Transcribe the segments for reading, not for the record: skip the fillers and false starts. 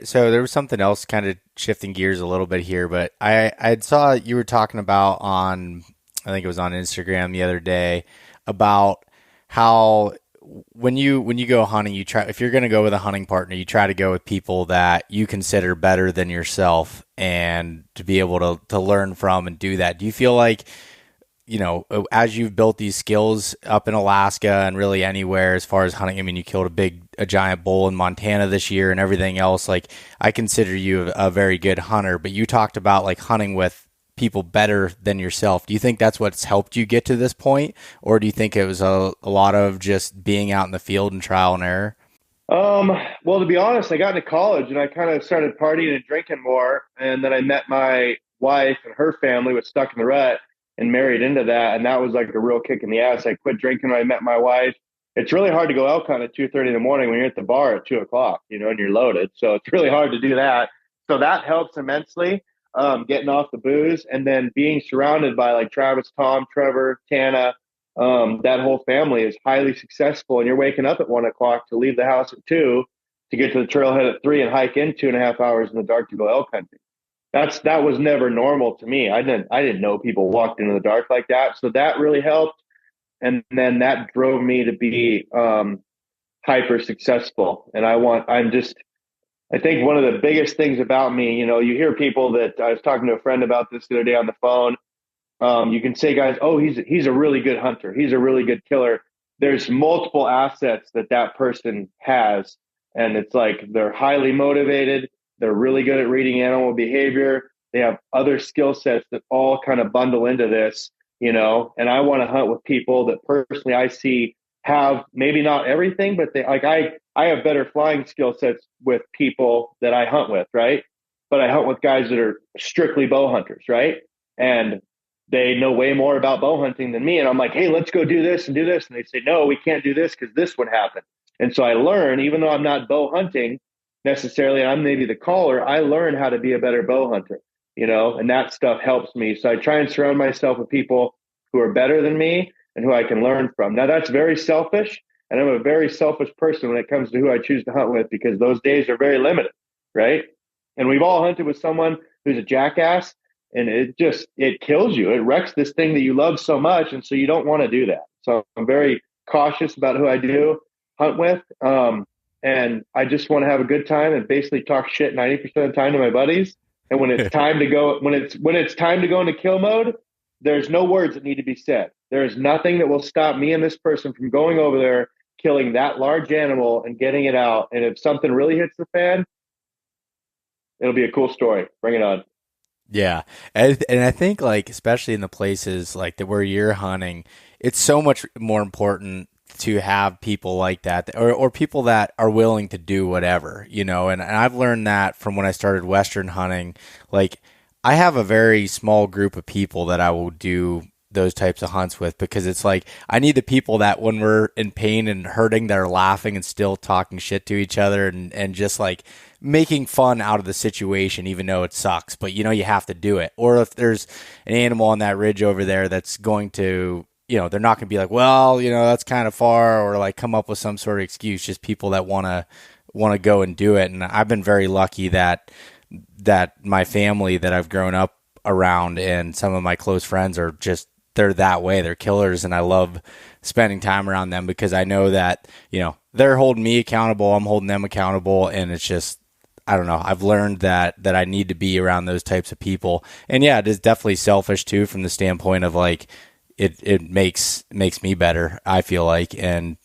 so there was something else kind of shifting gears a little bit here, but I saw you were talking about on, I think it was on Instagram the other day, about how when you go hunting, you try, if you're going to go with a hunting partner, you try to go with people that you consider better than yourself and to be able to learn from and do that. Do you feel like, as you've built these skills up in Alaska and really anywhere as far as hunting, I mean, you killed a giant bull in Montana this year and everything else. Like, I consider you a very good hunter, but you talked about like hunting with people better than yourself. Do you think that's what's helped you get to this point? Or do you think it was a lot of just being out in the field and trial and error? Um, well, to be honest, I got into college and I kind of started partying and drinking more. And then I met my wife and her family was Stuck in the Rut and married into that. And that was like a real kick in the ass. I quit drinking when I met my wife. It's really hard to go elk hunt at 2:30 in the morning when you're at the bar at 2 o'clock, and you're loaded. So it's really hard to do that. So that helps immensely. Getting off the booze and then being surrounded by like Travis, Tom, Trevor, Tana, that whole family is highly successful, and you're waking up at 1 o'clock to leave the house at 2 to get to the trailhead at 3 and hike in 2.5 hours in the dark to go elk hunting. That was never normal to me. I didn't know people walked into the dark like that, so that really helped. And then that drove me to be hyper successful. And I think one of the biggest things about me, you hear people that I was talking to a friend about this the other day on the phone. You can say, guys, oh, he's a really good hunter. He's a really good killer. There's multiple assets that person has, and it's like they're highly motivated. They're really good at reading animal behavior. They have other skill sets that all kind of bundle into this. And I want to hunt with people that personally I see have maybe not everything, but they like I have better flying skill sets with people that I hunt with, right? But I hunt with guys that are strictly bow hunters, right? And they know way more about bow hunting than me. And I'm like, hey, let's go do this and do this. And they say, no, we can't do this because this would happen. And so I learn, even though I'm not bow hunting necessarily, I'm maybe the caller, I learn how to be a better bow hunter, and that stuff helps me. So I try and surround myself with people who are better than me and who I can learn from. Now, that's very selfish. And I'm a very selfish person when it comes to who I choose to hunt with because those days are very limited, right? And we've all hunted with someone who's a jackass, and it kills you. It wrecks this thing that you love so much, and so you don't want to do that. So I'm very cautious about who I do hunt with, and I just want to have a good time and basically talk shit 90% of the time to my buddies. And when it's time to go, when it's time to go into kill mode, there's no words that need to be said. There is nothing that will stop me and this person from going over there, killing that large animal and getting it out. And if something really hits the fan, it'll be a cool story. Bring it on. Yeah. And I think like, especially in the places like that where you're hunting, it's so much more important to have people like that or people that are willing to do whatever, and I've learned that from when I started Western hunting. Like, I have a very small group of people that I will do those types of hunts with because it's like I need the people that when we're in pain and hurting, that are laughing and still talking shit to each other and just like making fun out of the situation, even though it sucks. But you have to do it. Or if there's an animal on that ridge over there that's going to, they're not going to be like, well, that's kind of far, or like come up with some sort of excuse. Just people that want to go and do it. And I've been very lucky that my family that I've grown up around and some of my close friends are just, they're that way. They're killers. And I love spending time around them because I know that, they're holding me accountable. I'm holding them accountable. And it's just, I don't know. I've learned that I need to be around those types of people. And yeah, it is definitely selfish too, from the standpoint of like, it makes me better, I feel like, and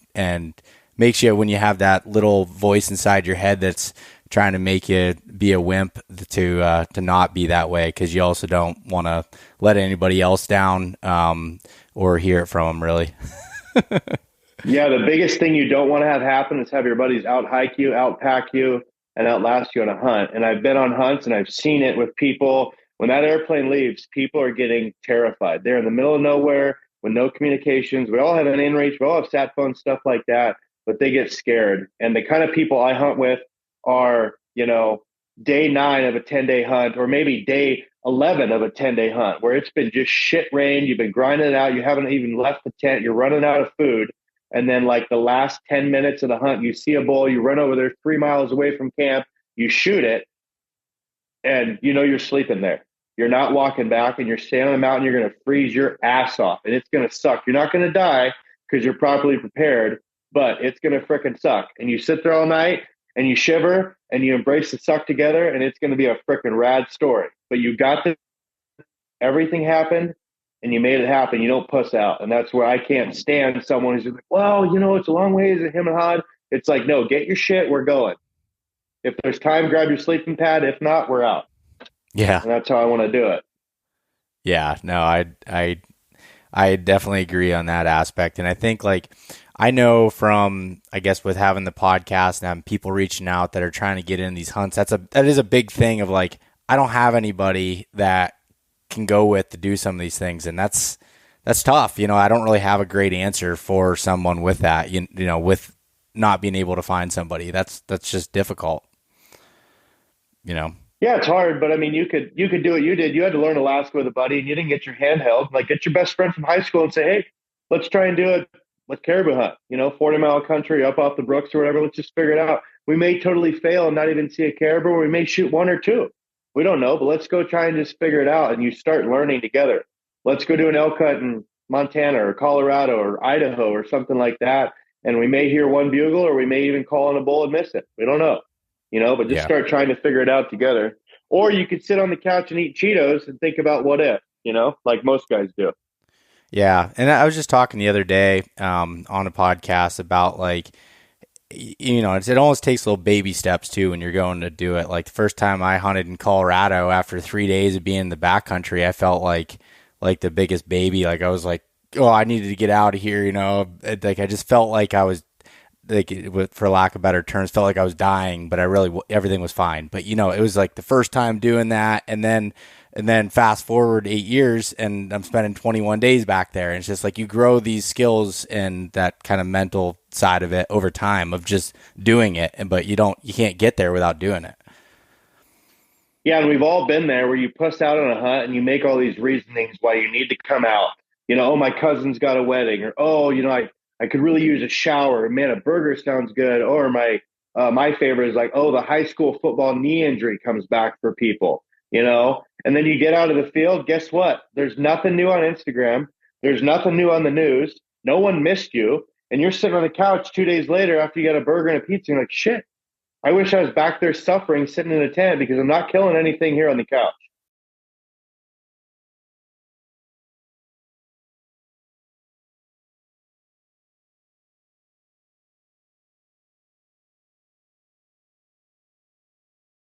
makes you, when you have that little voice inside your head that's trying to make you be a wimp, to not be that way, because you also don't want to let anybody else down, or hear it from them, really. Yeah, the biggest thing you don't want to have happen is have your buddies out hike you, out pack you, and outlast you on a hunt. And I've been on hunts and I've seen it with people. When that airplane leaves, people are getting terrified. They're in the middle of nowhere with no communications. We all have an inReach, we all have sat phone, stuff like that, but they get scared. And the kind of people I hunt with are, day 9 of a 10-day hunt, or maybe day 11 of a 10-day hunt, where it's been just shit rain. You've been grinding it out. You haven't even left the tent. You're running out of food. And then like the last 10 minutes of the hunt, you see a bull, you run over there 3 miles away from camp, you shoot it, and you know you're sleeping there. You're not walking back, and you're standing on the mountain. You're going to freeze your ass off, and it's going to suck. You're not going to die because you're properly prepared, but it's going to fricking suck. And you sit there all night and you shiver and you embrace the suck together, and it's going to be a fricking rad story. But you got the everything happened and you made it happen. You don't puss out. And that's where I can't stand someone who's just like, well, you know, it's a long ways to him and Hod. It's like, no, get your shit. We're going. If there's time, grab your sleeping pad. If not, we're out. Yeah. And that's how I want to do it. Yeah. No, I definitely agree on that aspect. And I think like, I know from, I guess with having the podcast and having people reaching out that are trying to get in these hunts, that is a big thing of like, I don't have anybody that can go with to do some of these things. And that's tough. You know, I don't really have a great answer for someone with that, you know, with not being able to find somebody. That's just difficult, you know? Yeah, it's hard, but I mean, you could do what you did. You had to learn Alaska with a buddy, and you didn't get your hand held. Like, get your best friend from high school and say, "Hey, let's try and do it. Let's caribou hunt. 40-mile country up off the brooks or whatever. Let's just figure it out. We may totally fail and not even see a caribou, or we may shoot one or two. We don't know, but let's go try and just figure it out." And you start learning together. Let's go do an elk hunt in Montana or Colorado or Idaho or something like that. And we may hear one bugle, or we may even call on a bull and miss it. We don't know. But just Yeah. start trying to figure it out together. Or you could sit on the couch and eat Cheetos and think about what if, like most guys do. Yeah. And I was just talking the other day on a podcast about like, it almost takes little baby steps too when you're going to do it. Like the first time I hunted in Colorado after 3 days of being in the backcountry, I felt like the biggest baby. Like I was like, oh, I needed to get out of here. Like I just felt like I was like, for lack of better terms, felt like I was dying, but everything was fine. But it was like the first time doing that. And then fast forward 8 years and I'm spending 21 days back there. And it's just like you grow these skills and that kind of mental side of it over time of just doing it. But you can't get there without doing it. Yeah, and we've all been there where you puss out on a hunt and you make all these reasonings why you need to come out. Oh, my cousin's got a wedding, or oh, I could really use a shower. Man, a burger sounds good. Or my favorite is like, oh, the high school football knee injury comes back for people. And then you get out of the field. Guess what? There's nothing new on Instagram. There's nothing new on the news. No one missed you, and you're sitting on the couch 2 days later after you got a burger and a pizza. And you're like, shit. I wish I was back there suffering, sitting in a tent, because I'm not killing anything here on the couch.